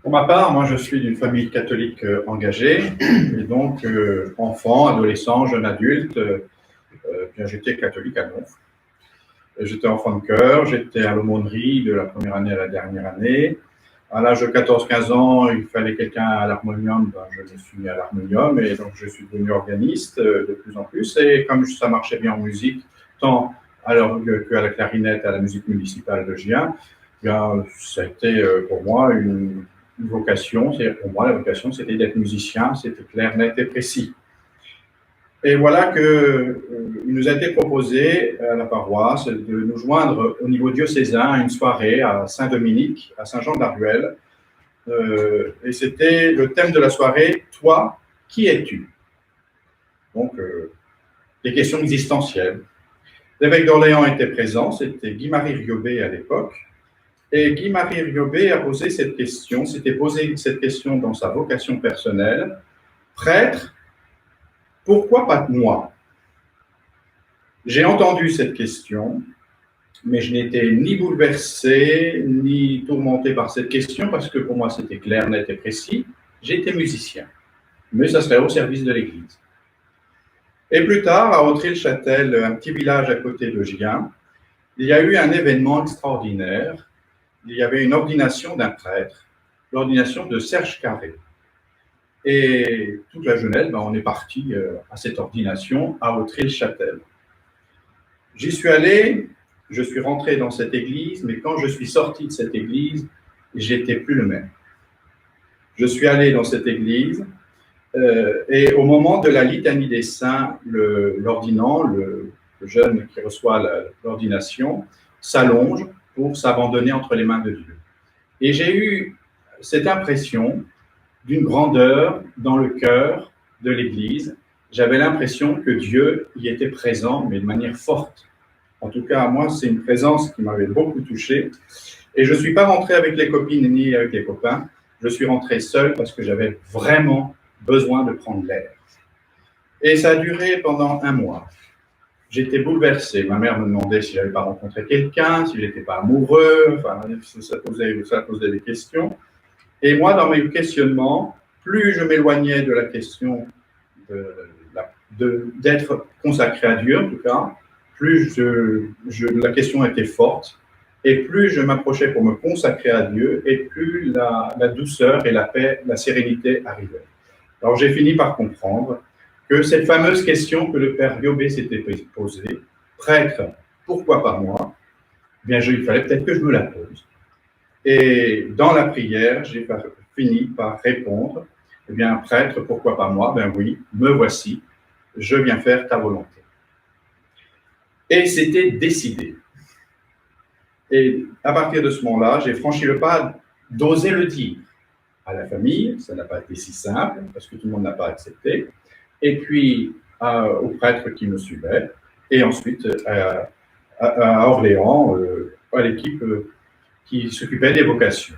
Pour ma part, moi, je suis d'une famille catholique engagée, et donc enfant, adolescent, jeune adulte, bien j'étais catholique à Donf. J'étais enfant de chœur, j'étais à l'aumônerie de la première année à la dernière année. À l'âge de 14-15 ans, il fallait quelqu'un à l'harmonium, ben, je me suis mis à l'harmonium et donc je suis devenu organiste de plus en plus. Et comme ça marchait bien en musique, tant à l'orgue qu'à la clarinette, à la musique municipale de Gien, bien, ça a été pour moi une vocation. Pour moi, la vocation, c'était d'être musicien, c'était clair, net et précis. Et voilà qu'il nous a été proposé à la paroisse de nous joindre au niveau diocésain à une soirée à Saint-Dominique, à Saint-Jean-de-la-Ruelle. Et c'était le thème de la soirée, « Toi, qui es-tu » Donc, des questions existentielles. L'évêque d'Orléans était présent, c'était Guy-Marie Riobé à l'époque. Et Guy-Marie Riobé a posé cette question, s'était posé cette question dans sa vocation personnelle. Prêtre, pourquoi pas moi? J'ai entendu cette question, mais je n'étais ni bouleversé, ni tourmenté par cette question, parce que pour moi c'était clair, net et précis. J'étais musicien, mais ça serait au service de l'Église. Et plus tard, à Autry-le-Châtel, un petit village à côté de Gien, il y a eu un événement extraordinaire. Il y avait une ordination d'un prêtre, l'ordination de Serge Carré. Et toute la jeunesse, on est parti à cette ordination à Autry-le-Châtel. J'y suis allé, je suis rentré dans cette église, mais quand je suis sorti de cette église, j'étais plus le même. Je suis allé dans cette église et au moment de la litanie des saints, l'ordinant, le jeune qui reçoit l'ordination, s'allonge pour s'abandonner entre les mains de Dieu. Et j'ai eu cette impression d'une grandeur dans le cœur de l'église. J'avais l'impression que Dieu y était présent, mais de manière forte. En tout cas, moi, c'est une présence qui m'avait beaucoup touché. Et je ne suis pas rentré avec les copines ni avec les copains. Je suis rentré seul parce que j'avais vraiment besoin de prendre l'air. Et ça a duré pendant 1 mois. J'étais bouleversé. Ma mère me demandait si je n'avais pas rencontré quelqu'un, si je n'étais pas amoureux. Enfin, ça posait des questions. Et moi, dans mes questionnements, plus je m'éloignais de la question d'être consacré à Dieu, en tout cas, plus la question était forte, et plus je m'approchais pour me consacrer à Dieu, et plus la douceur et la paix, la sérénité arrivaient. Alors j'ai fini par comprendre que cette fameuse question que le père Riobé s'était posée, prêtre, pourquoi pas moi? Eh bien, il fallait peut-être que je me la pose. Et dans la prière, j'ai fini par répondre, eh bien, prêtre, pourquoi pas moi? Ben oui, me voici, je viens faire ta volonté. Et c'était décidé. Et à partir de ce moment-là, j'ai franchi le pas d'oser le dire à la famille. Ça n'a pas été si simple, parce que tout le monde n'a pas accepté. Et puis aux prêtres qui me suivaient. Et ensuite à Orléans, à l'équipe qui s'occupait des vocations.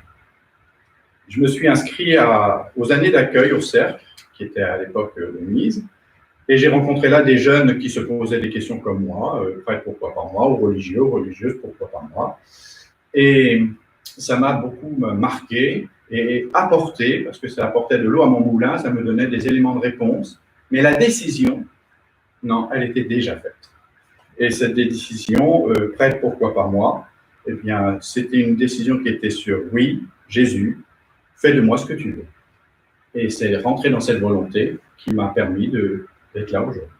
Je me suis inscrit aux années d'accueil au cercle, qui était à l'époque de mise. Et j'ai rencontré là des jeunes qui se posaient des questions comme moi, prêtre pourquoi pas moi, ou religieux, ou religieuse pourquoi pas moi. Et ça m'a beaucoup marqué et apporté, parce que ça apportait de l'eau à mon moulin, ça me donnait des éléments de réponse. Mais la décision, non, elle était déjà faite. Et cette décision, prêtre pourquoi pas moi, eh bien, c'était une décision qui était sur oui, Jésus, fais de moi ce que tu veux. Et c'est rentrer dans cette volonté qui m'a permis d'être là aujourd'hui.